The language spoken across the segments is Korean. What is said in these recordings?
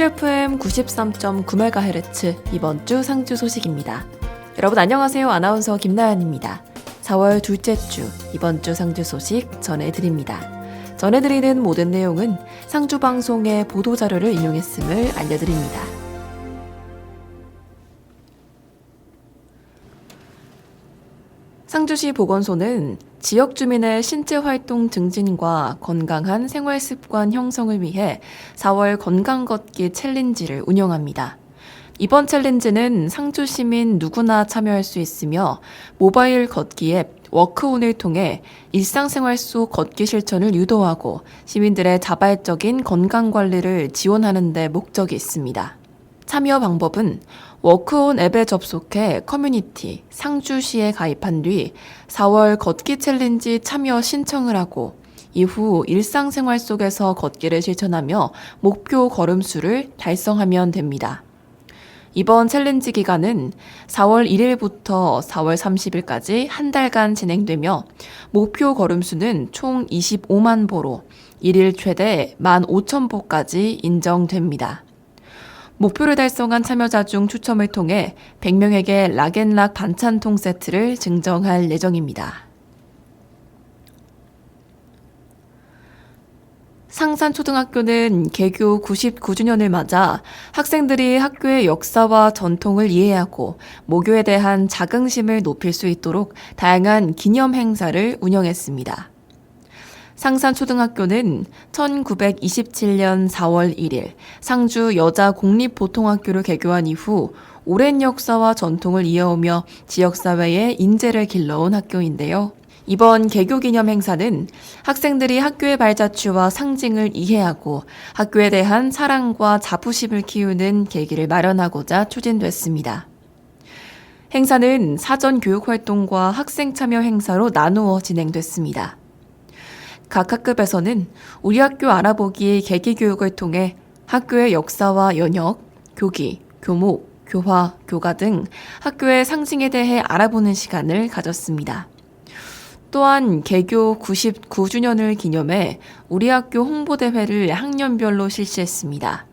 FM 93.9MHz 이번 주 상주 소식입니다. 여러분 안녕하세요. 아나운서 김나연입니다. 4월 둘째 주 이번 주 상주 소식 전해드립니다. 전해드리는 모든 내용은 상주방송의 보도자료를 인용했음을 알려드립니다. 상주시 보건소는 지역 주민의 신체활동 증진과 건강한 생활습관 형성을 위해 4월 건강걷기 챌린지를 운영합니다. 이번 챌린지는 상주 시민 누구나 참여할 수 있으며 모바일 걷기 앱 워크온을 통해 일상생활 속 걷기 실천을 유도하고 시민들의 자발적인 건강관리를 지원하는 데 목적이 있습니다. 참여 방법은 워크온 앱에 접속해 커뮤니티 상주시에 가입한 뒤 4월 걷기 챌린지 참여 신청을 하고 이후 일상생활 속에서 걷기를 실천하며 목표 걸음수를 달성하면 됩니다. 이번 챌린지 기간은 4월 1일부터 4월 30일까지 한 달간 진행되며 목표 걸음수는 총 25만 보로 1일 최대 15,000보까지 인정됩니다. 목표를 달성한 참여자 중 추첨을 통해 100명에게 락앤락 반찬통 세트를 증정할 예정입니다. 상산초등학교는 개교 99주년을 맞아 학생들이 학교의 역사와 전통을 이해하고 모교에 대한 자긍심을 높일 수 있도록 다양한 기념 행사를 운영했습니다. 상산초등학교는 1927년 4월 1일 상주 여자공립보통학교를 개교한 이후 오랜 역사와 전통을 이어오며 지역사회에 인재를 길러온 학교인데요. 이번 개교 기념 행사는 학생들이 학교의 발자취와 상징을 이해하고 학교에 대한 사랑과 자부심을 키우는 계기를 마련하고자 추진됐습니다. 행사는 사전 교육 활동과 학생 참여 행사로 나누어 진행됐습니다. 각 학급에서는 우리 학교 알아보기 계기 교육을 통해 학교의 역사와 연역, 교기, 교목, 교화, 교가 등 학교의 상징에 대해 알아보는 시간을 가졌습니다. 또한 개교 99주년을 기념해 우리 학교 홍보대회를 학년별로 실시했습니다.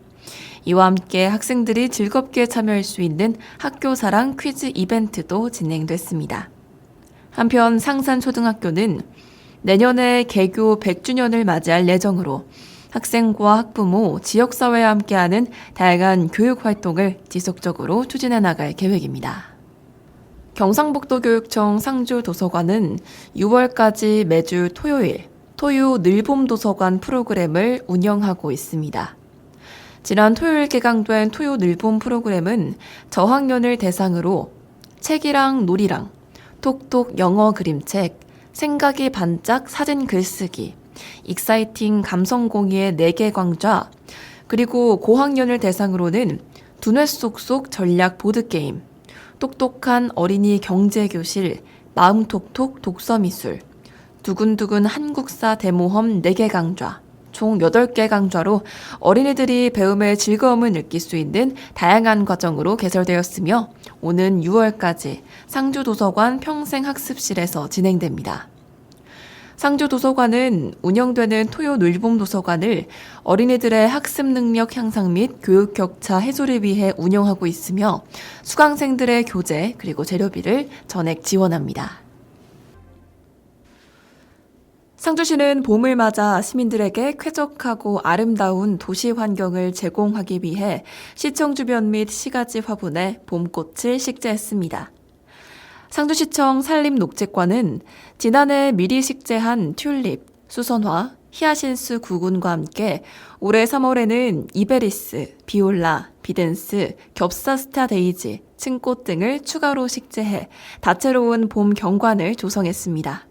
이와 함께 학생들이 즐겁게 참여할 수 있는 학교사랑 퀴즈 이벤트도 진행됐습니다. 한편 상산초등학교는 내년에 개교 100주년을 맞이할 예정으로 학생과 학부모, 지역사회와 함께하는 다양한 교육활동을 지속적으로 추진해 나갈 계획입니다. 경상북도교육청 상주도서관은 6월까지 매주 토요일 토요 늘봄도서관 프로그램을 운영하고 있습니다. 지난 토요일 개강된 토요 늘봄 프로그램은 저학년을 대상으로 책이랑 놀이랑, 톡톡 영어 그림책, 생각이 반짝 사진 글쓰기, 익사이팅 감성 공유의 4개 강좌, 그리고 고학년을 대상으로는 두뇌 쏙쏙 전략 보드게임, 똑똑한 어린이 경제교실, 마음톡톡 독서미술, 두근두근 한국사 대모험 4개 강좌, 총 8개 강좌로 어린이들이 배움의 즐거움을 느낄 수 있는 다양한 과정으로 개설되었으며 오는 6월까지 상주도서관 평생학습실에서 진행됩니다. 상주도서관은 운영되는 토요 늘봄도서관을 어린이들의 학습 능력 향상 및 교육 격차 해소를 위해 운영하고 있으며 수강생들의 교재 그리고 재료비를 전액 지원합니다. 상주시는 봄을 맞아 시민들에게 쾌적하고 아름다운 도시 환경을 제공하기 위해 시청 주변 및 시가지 화분에 봄꽃을 식재했습니다. 상주시청 산림녹지과는 지난해 미리 식재한 튤립, 수선화, 히아신스 9군과 함께 올해 3월에는 이베리스, 비올라, 비덴스, 겹사스타 데이지, 층꽃 등을 추가로 식재해 다채로운 봄 경관을 조성했습니다.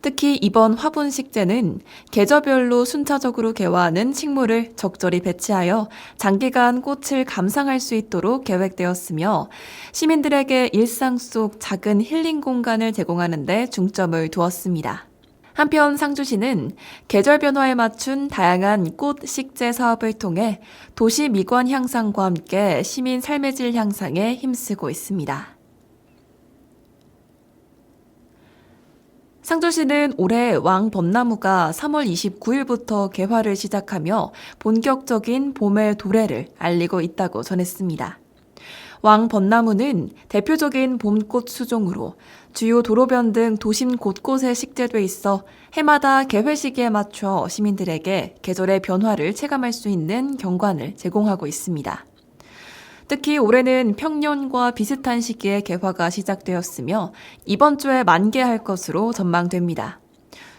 특히 이번 화분 식재는 계절별로 순차적으로 개화하는 식물을 적절히 배치하여 장기간 꽃을 감상할 수 있도록 계획되었으며 시민들에게 일상 속 작은 힐링 공간을 제공하는 데 중점을 두었습니다. 한편 상주시는 계절 변화에 맞춘 다양한 꽃 식재 사업을 통해 도시 미관 향상과 함께 시민 삶의 질 향상에 힘쓰고 있습니다. 상주시는 올해 왕벚나무가 3월 29일부터 개화를 시작하며 본격적인 봄의 도래를 알리고 있다고 전했습니다. 왕벚나무는 대표적인 봄꽃 수종으로 주요 도로변 등 도심 곳곳에 식재돼 있어 해마다 개회 시기에 맞춰 시민들에게 계절의 변화를 체감할 수 있는 경관을 제공하고 있습니다. 특히 올해는 평년과 비슷한 시기에 개화가 시작되었으며 이번 주에 만개할 것으로 전망됩니다.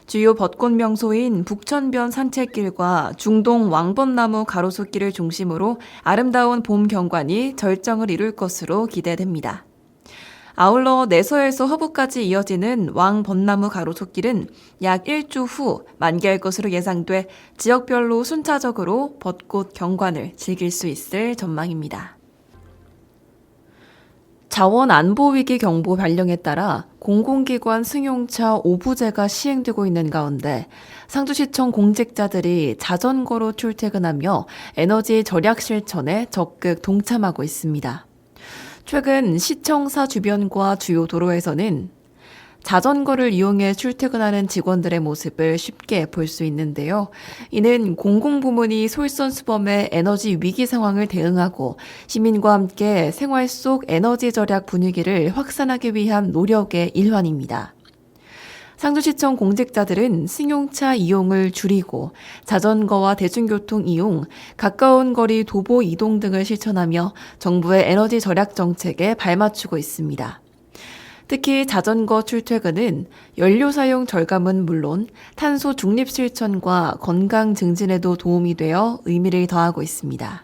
주요 벚꽃 명소인 북천변 산책길과 중동 왕벚나무 가로수길을 중심으로 아름다운 봄 경관이 절정을 이룰 것으로 기대됩니다. 아울러 내서에서 허브까지 이어지는 왕벚나무 가로수길은 약 일주 후 만개할 것으로 예상돼 지역별로 순차적으로 벚꽃 경관을 즐길 수 있을 전망입니다. 자원안보위기 경보 발령에 따라 공공기관 승용차 오부제가 시행되고 있는 가운데 상주시청 공직자들이 자전거로 출퇴근하며 에너지 절약 실천에 적극 동참하고 있습니다. 최근 시청사 주변과 주요 도로에서는 자전거를 이용해 출퇴근하는 직원들의 모습을 쉽게 볼 수 있는데요. 이는 공공부문이 솔선수범의 에너지 위기 상황을 대응하고 시민과 함께 생활 속 에너지 절약 분위기를 확산하기 위한 노력의 일환입니다. 상주시청 공직자들은 승용차 이용을 줄이고 자전거와 대중교통 이용, 가까운 거리 도보 이동 등을 실천하며 정부의 에너지 절약 정책에 발맞추고 있습니다. 특히 자전거 출퇴근은 연료 사용 절감은 물론 탄소 중립 실천과 건강 증진에도 도움이 되어 의미를 더하고 있습니다.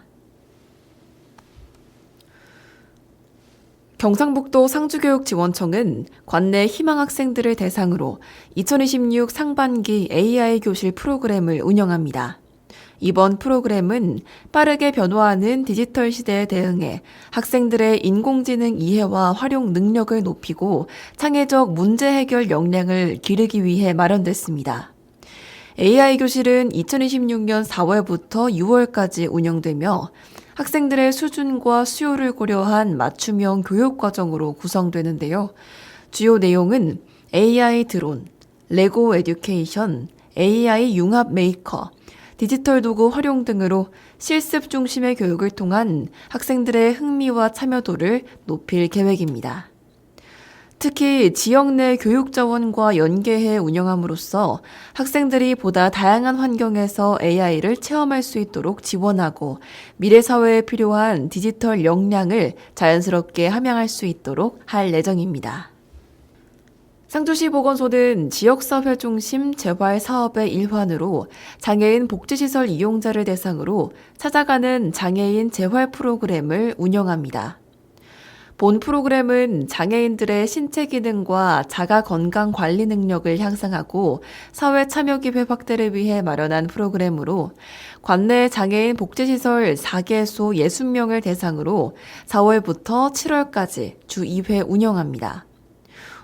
경상북도 상주교육지원청은 관내 희망학생들을 대상으로 2026 상반기 AI 교실 프로그램을 운영합니다. 이번 프로그램은 빠르게 변화하는 디지털 시대에 대응해 학생들의 인공지능 이해와 활용 능력을 높이고 창의적 문제 해결 역량을 기르기 위해 마련됐습니다. AI 교실은 2026년 4월부터 6월까지 운영되며 학생들의 수준과 수요를 고려한 맞춤형 교육 과정으로 구성되는데요. 주요 내용은 AI 드론, 레고 에듀케이션, AI 융합 메이커, 디지털 도구 활용 등으로 실습 중심의 교육을 통한 학생들의 흥미와 참여도를 높일 계획입니다. 특히 지역 내 교육 자원과 연계해 운영함으로써 학생들이 보다 다양한 환경에서 AI를 체험할 수 있도록 지원하고 미래 사회에 필요한 디지털 역량을 자연스럽게 함양할 수 있도록 할 예정입니다. 상주시 보건소는 지역사회 중심 재활 사업의 일환으로 장애인 복지시설 이용자를 대상으로 찾아가는 장애인 재활 프로그램을 운영합니다. 본 프로그램은 장애인들의 신체 기능과 자가 건강 관리 능력을 향상하고 사회 참여 기회 확대를 위해 마련한 프로그램으로 관내 장애인 복지시설 4개소 60명을 대상으로 4월부터 7월까지 주 2회 운영합니다.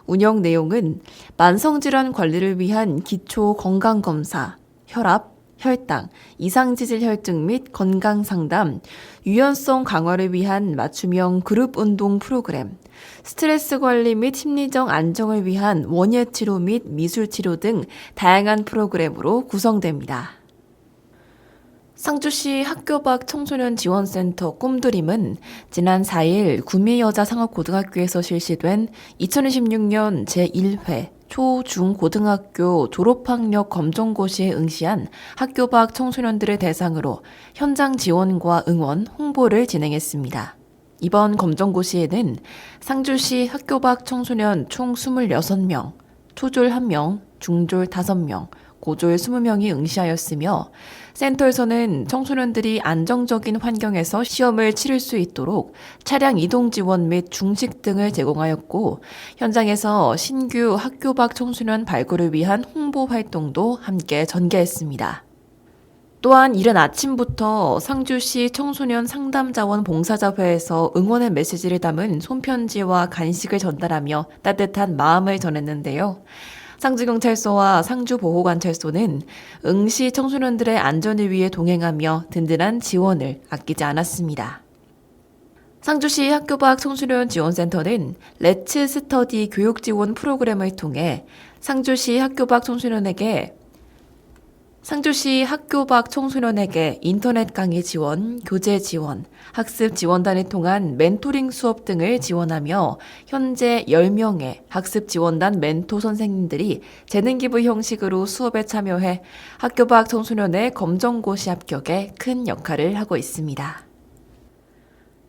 운영 내용은 만성질환 관리를 위한 기초 건강검사, 혈압, 혈당, 이상지질 혈증 및 건강상담, 유연성 강화를 위한 맞춤형 그룹 운동 프로그램, 스트레스 관리 및 심리적 안정을 위한 원예치료 및 미술치료 등 다양한 프로그램으로 구성됩니다. 상주시 학교 밖 청소년 지원센터 꿈드림은 지난 4일 구미여자상업고등학교에서 실시된 2026년 제1회 초, 중, 고등학교 졸업학력 검정고시에 응시한 학교 밖 청소년들을 대상으로 현장 지원과 응원, 홍보를 진행했습니다. 이번 검정고시에는 상주시 학교 밖 청소년 총 26명, 초졸 1명, 중졸 5명, 고졸 20명이 응시하였으며 센터에서는 청소년들이 안정적인 환경에서 시험을 치를 수 있도록 차량 이동 지원 및 중식 등을 제공하였고 현장에서 신규 학교 밖 청소년 발굴을 위한 홍보 활동도 함께 전개했습니다. 또한 이른 아침부터 상주시 청소년 상담자원 봉사자회에서 응원의 메시지를 담은 손편지와 간식을 전달하며 따뜻한 마음을 전했는데요. 상주경찰서와 상주보호관찰소는 응시 청소년들의 안전을 위해 동행하며 든든한 지원을 아끼지 않았습니다. 상주시 학교 밖 청소년 지원센터는 렛츠 스터디 교육 지원 프로그램을 통해 상주시 학교 밖 청소년에게 인터넷 강의 지원, 교재 지원, 학습 지원단을 통한 멘토링 수업 등을 지원하며 현재 10명의 학습 지원단 멘토 선생님들이 재능기부 형식으로 수업에 참여해 학교 밖 청소년의 검정고시 합격에 큰 역할을 하고 있습니다.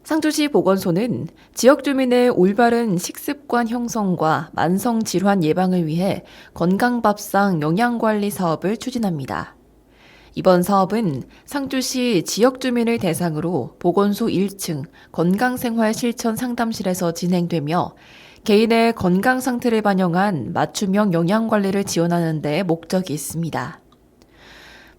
상주시 보건소는 지역 주민의 올바른 식습관 형성과 만성질환 예방을 위해 건강밥상 영양관리 사업을 추진합니다. 이번 사업은 상주시 지역 주민을 대상으로 보건소 1층 건강생활 실천 상담실에서 진행되며 개인의 건강 상태를 반영한 맞춤형 영양관리를 지원하는 데 목적이 있습니다.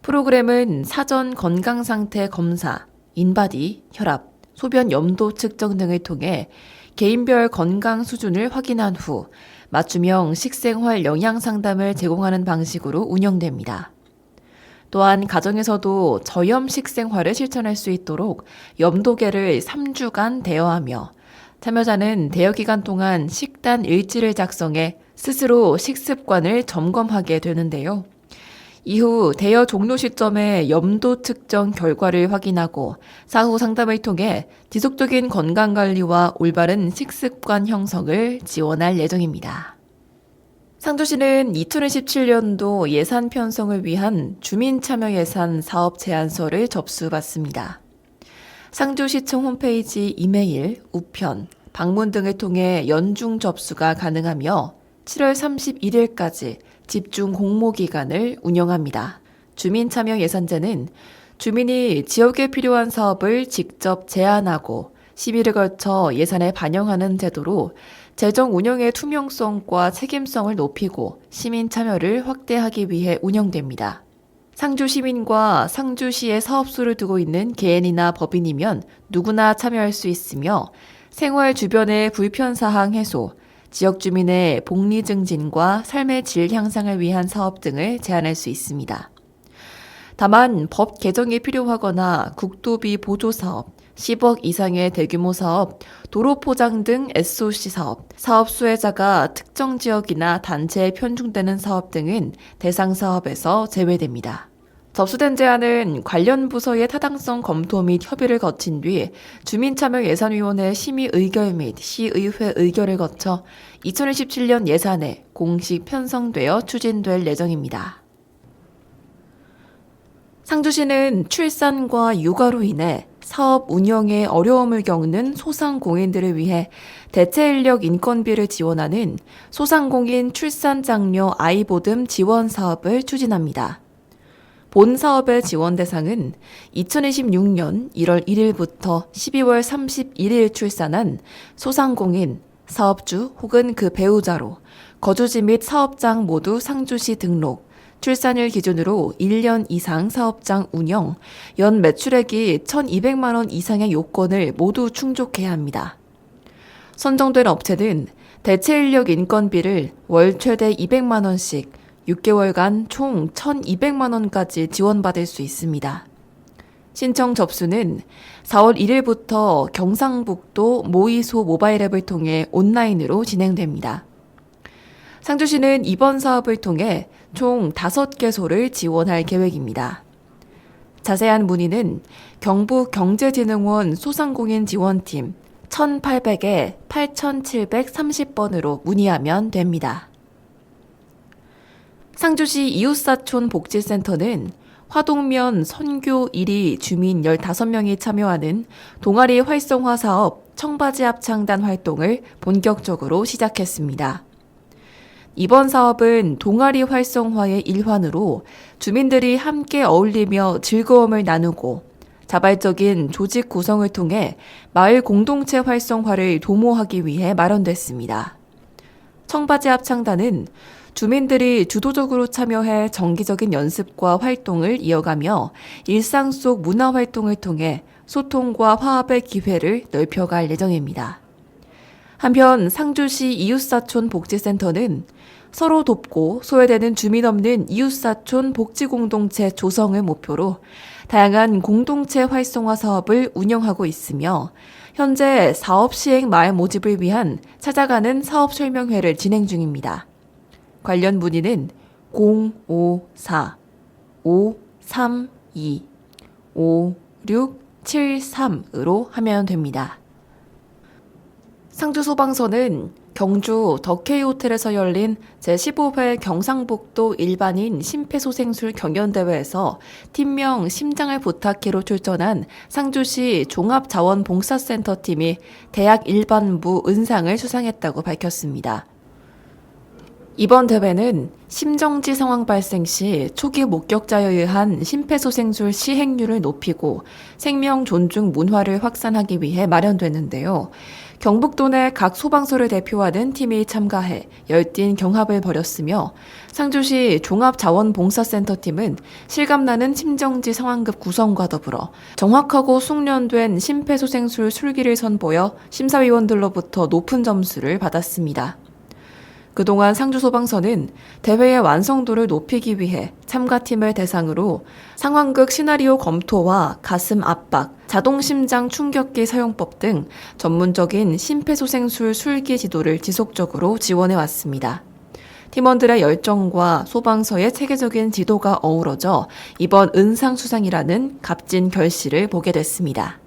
프로그램은 사전 건강상태 검사, 인바디, 혈압, 소변 염도 측정 등을 통해 개인별 건강 수준을 확인한 후 맞춤형 식생활 영양 상담을 제공하는 방식으로 운영됩니다. 또한 가정에서도 저염 식생활을 실천할 수 있도록 염도계를 3주간 대여하며 참여자는 대여 기간 동안 식단 일지를 작성해 스스로 식습관을 점검하게 되는데요. 이후 대여 종료 시점에 염도 측정 결과를 확인하고 사후 상담을 통해 지속적인 건강관리와 올바른 식습관 형성을 지원할 예정입니다. 상주시는 2017년도 예산 편성을 위한 주민참여예산 사업 제안서를 접수받습니다. 상주시청 홈페이지 이메일, 우편, 방문 등을 통해 연중 접수가 가능하며 7월 31일까지 집중 공모기간을 운영합니다. 주민참여예산제는 주민이 지역에 필요한 사업을 직접 제안하고 심의를 거쳐 예산에 반영하는 제도로 재정 운영의 투명성과 책임성을 높이고 시민 참여를 확대하기 위해 운영됩니다. 상주 시민과 상주시에 사업소를 두고 있는 개인이나 법인이면 누구나 참여할 수 있으며 생활 주변의 불편사항 해소, 지역 주민의 복리 증진과 삶의 질 향상을 위한 사업 등을 제안할 수 있습니다. 다만 법 개정이 필요하거나 국도비 보조 사업, 10억 이상의 대규모 사업, 도로 포장 등 SOC 사업, 사업 수혜자가 특정 지역이나 단체에 편중되는 사업 등은 대상 사업에서 제외됩니다. 접수된 제안은 관련 부서의 타당성 검토 및 협의를 거친 뒤 주민참여예산위원회 심의 의결 및 시의회 의결을 거쳐 2017년 예산에 공식 편성되어 추진될 예정입니다. 상주시는 출산과 육아로 인해 사업 운영에 어려움을 겪는 소상공인들을 위해 대체인력 인건비를 지원하는 소상공인 출산장려 아이보듬 지원 사업을 추진합니다. 본 사업의 지원 대상은 2026년 1월 1일부터 12월 31일 출산한 소상공인, 사업주 혹은 그 배우자로 거주지 및 사업장 모두 상주시 등록, 출산일 기준으로 1년 이상 사업장 운영, 연 매출액이 1,200만 원 이상의 요건을 모두 충족해야 합니다. 선정된 업체는 대체인력 인건비를 월 최대 200만 원씩 6개월간 총 1,200만 원까지 지원받을 수 있습니다. 신청 접수는 4월 1일부터 경상북도 모의소 모바일 앱을 통해 온라인으로 진행됩니다. 상주시는 이번 사업을 통해 총 5개소를 지원할 계획입니다. 자세한 문의는 경북경제진흥원 소상공인 지원팀 1800에 8730번으로 문의하면 됩니다. 상주시 이웃사촌 복지센터는 화동면 선교 1위 주민 15명이 참여하는 동아리 활성화 사업 청바지 합창단 활동을 본격적으로 시작했습니다. 이번 사업은 동아리 활성화의 일환으로 주민들이 함께 어울리며 즐거움을 나누고 자발적인 조직 구성을 통해 마을 공동체 활성화를 도모하기 위해 마련됐습니다. 청바지 합창단은 주민들이 주도적으로 참여해 정기적인 연습과 활동을 이어가며 일상 속 문화활동을 통해 소통과 화합의 기회를 넓혀갈 예정입니다. 한편 상주시 이웃사촌 복지센터는 서로 돕고 소외되는 주민 없는 이웃사촌 복지공동체 조성을 목표로 다양한 공동체 활성화 사업을 운영하고 있으며 현재 사업 시행 말 모집을 위한 찾아가는 사업 설명회를 진행 중입니다. 관련 문의는 054-532-5673으로 하면 됩니다. 상주소방서는 경주 덕케이호텔에서 열린 제15회 경상북도 일반인 심폐소생술 경연대회에서 팀명 심장을 부탁해로 출전한 상주시 종합자원봉사센터 팀이 대학 일반부 은상을 수상했다고 밝혔습니다. 이번 대회는 심정지 상황 발생 시 초기 목격자에 의한 심폐소생술 시행률을 높이고 생명 존중 문화를 확산하기 위해 마련됐는데요. 경북도 내 각 소방서를 대표하는 팀이 참가해 열띤 경합을 벌였으며 상주시 종합자원봉사센터 팀은 실감나는 심정지 상황급 구성과 더불어 정확하고 숙련된 심폐소생술 술기를 선보여 심사위원들로부터 높은 점수를 받았습니다. 그동안 상주소방서는 대회의 완성도를 높이기 위해 참가팀을 대상으로 상황극 시나리오 검토와 가슴 압박, 자동심장 충격기 사용법 등 전문적인 심폐소생술 술기 지도를 지속적으로 지원해 왔습니다. 팀원들의 열정과 소방서의 체계적인 지도가 어우러져 이번 은상 수상이라는 값진 결실을 보게 됐습니다.